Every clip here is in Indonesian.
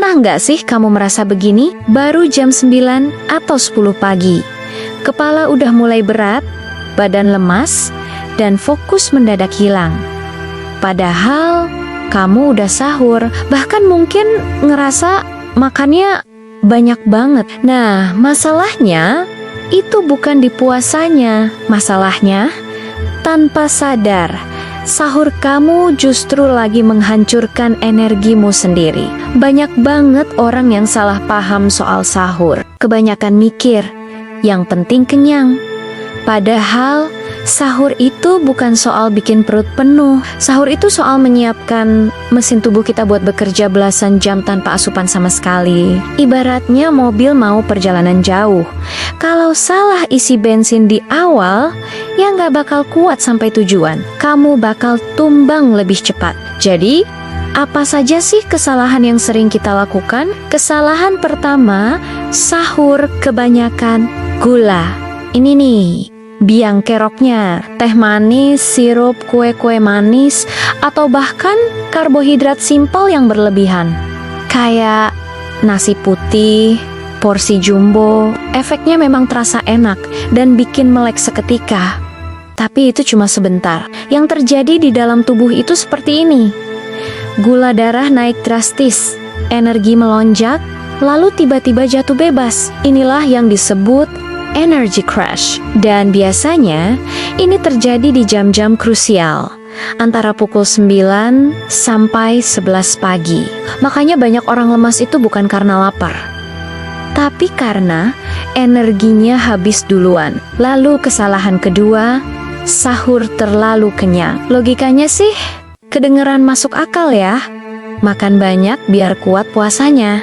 Pernah nggak sih kamu merasa begini? Baru jam 9 atau 10 pagi. Kepala udah mulai berat, badan lemas, dan fokus mendadak hilang. Padahal kamu udah sahur, bahkan mungkin ngerasa makannya banyak banget. Nah, masalahnya itu bukan di puasanya. Masalahnya, tanpa sadar, sahur kamu justru lagi menghancurkan energimu sendiri. Banyak banget orang yang salah paham soal sahur. Kebanyakan mikir, yang penting kenyang. Padahal, sahur itu bukan soal bikin perut penuh. Sahur itu soal menyiapkan mesin tubuh kita buat bekerja belasan jam tanpa asupan sama sekali. Ibaratnya mobil mau perjalanan jauh. Kalau salah isi bensin di awal, ya nggak bakal kuat sampai tujuan. Kamu bakal tumbang lebih cepat. Jadi, apa saja sih kesalahan yang sering kita lakukan? Kesalahan pertama, sahur kebanyakan gula. Ini nih, biang keroknya, teh manis, sirup, kue-kue manis, atau bahkan karbohidrat simpel yang berlebihan. Kayak nasi putih, porsi jumbo, efeknya memang terasa enak dan bikin melek seketika. Tapi itu cuma sebentar. Yang terjadi di dalam tubuh itu seperti ini. Gula darah naik drastis, energi melonjak, lalu tiba-tiba jatuh bebas. Inilah yang disebut energy crash. Dan biasanya ini terjadi di jam-jam krusial, antara pukul 9 sampai 11 pagi. Makanya banyak orang lemas itu bukan karena lapar, tapi karena energinya habis duluan. Lalu kesalahan kedua, sahur terlalu kenyang. Logikanya sih kedengeran masuk akal ya. Makan banyak biar kuat puasanya.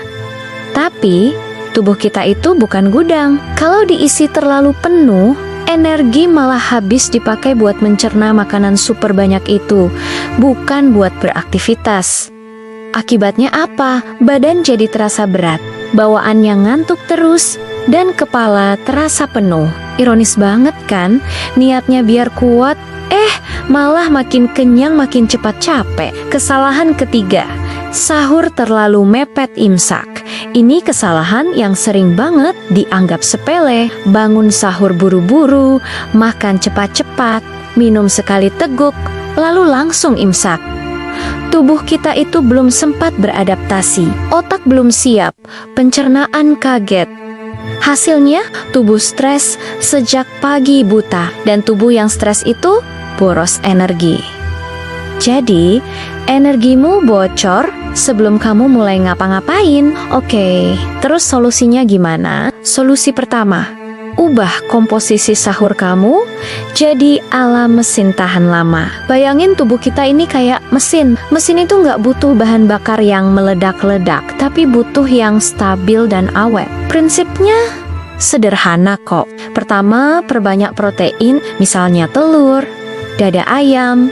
Tapi tubuh kita itu bukan gudang. Kalau diisi terlalu penuh, energi malah habis dipakai buat mencerna makanan super banyak itu, bukan buat beraktivitas. Akibatnya apa? Badan jadi terasa berat, bawaannya ngantuk terus, dan kepala terasa penuh. Ironis banget kan? Niatnya biar kuat, malah makin kenyang makin cepat capek. Kesalahan ketiga, sahur terlalu mepet imsak. Ini kesalahan yang sering banget dianggap sepele. Bangun sahur buru-buru, makan cepat-cepat, minum sekali teguk, lalu langsung imsak. Tubuh kita itu belum sempat beradaptasi, otak belum siap, pencernaan kaget. Hasilnya, tubuh stres sejak pagi buta, dan tubuh yang stres itu boros energi. Jadi, energimu bocor sebelum kamu mulai ngapa-ngapain. Oke, terus solusinya gimana? Solusi pertama, ubah komposisi sahur kamu jadi ala mesin tahan lama. Bayangin tubuh kita ini kayak mesin. Mesin itu nggak butuh bahan bakar yang meledak-ledak, tapi butuh yang stabil dan awet. Prinsipnya sederhana kok. Pertama, perbanyak protein, misalnya telur, dada ayam,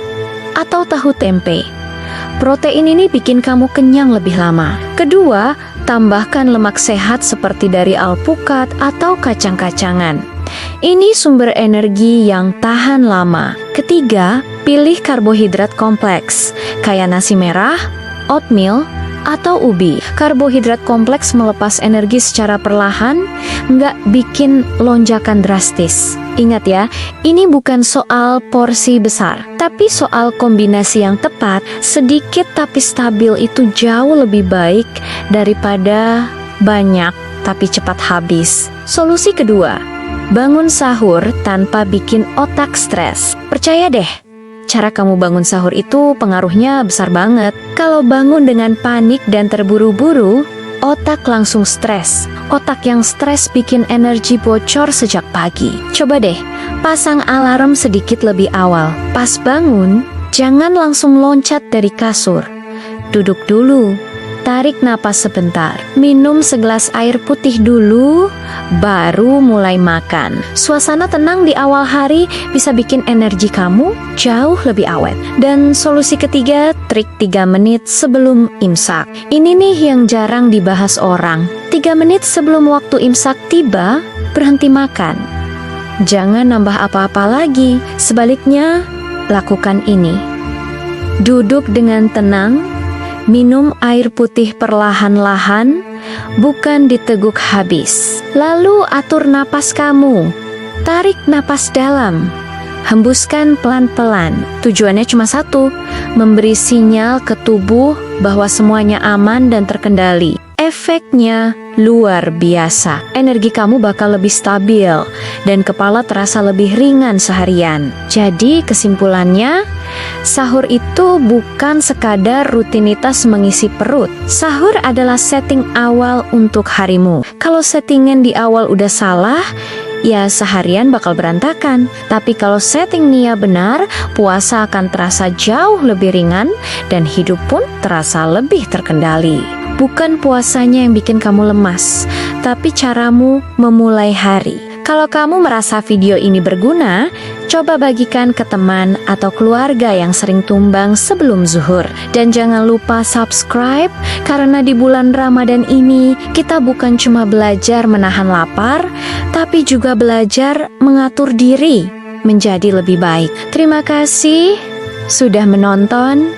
atau tahu tempe. Protein ini bikin kamu kenyang lebih lama. Kedua, tambahkan lemak sehat seperti dari alpukat atau kacang-kacangan. Ini sumber energi yang tahan lama. Ketiga, pilih karbohidrat kompleks, kayak nasi merah, oatmeal, atau ubi. Karbohidrat kompleks melepas energi secara perlahan, nggak bikin lonjakan drastis. Ingat ya, ini bukan soal porsi besar, tapi soal kombinasi yang tepat. Sedikit tapi stabil itu jauh lebih baik daripada banyak tapi cepat habis. Solusi kedua, bangun sahur tanpa bikin otak stres. Percaya deh, cara kamu bangun sahur itu pengaruhnya besar banget. Kalau bangun dengan panik dan terburu-buru, otak langsung stres. Otak yang stres bikin energi bocor sejak pagi. Coba deh, pasang alarm sedikit lebih awal. Pas bangun, jangan langsung loncat dari kasur. Duduk dulu, tarik napas sebentar, minum segelas air putih dulu, baru mulai makan. Suasana tenang di awal hari bisa bikin energi kamu jauh lebih awet. Dan solusi ketiga, trik 3 menit sebelum imsak. Ini nih yang jarang dibahas orang. 3 menit sebelum waktu imsak tiba, berhenti makan. Jangan nambah apa-apa lagi. Sebaliknya, lakukan ini. Duduk dengan tenang, Minum air putih perlahan-lahan, bukan diteguk habis. Lalu atur napas kamu. Tarik napas dalam, hembuskan pelan-pelan. Tujuannya cuma satu, memberi sinyal ke tubuh bahwa semuanya aman dan terkendali. Efeknya luar biasa. Energi kamu bakal lebih stabil dan kepala terasa lebih ringan seharian. Jadi kesimpulannya, sahur itu bukan sekadar rutinitas mengisi perut. Sahur adalah setting awal untuk harimu. Kalau settingan di awal udah salah, ya seharian bakal berantakan. Tapi kalau setting Nia benar, puasa akan terasa jauh lebih ringan dan hidup pun terasa lebih terkendali. Bukan puasanya yang bikin kamu lemas, tapi caramu memulai hari. Kalau kamu merasa video ini berguna, coba bagikan ke teman atau keluarga yang sering tumbang sebelum zuhur. Dan jangan lupa subscribe, karena di bulan Ramadan ini kita bukan cuma belajar menahan lapar, tapi juga belajar mengatur diri menjadi lebih baik. Terima kasih sudah menonton.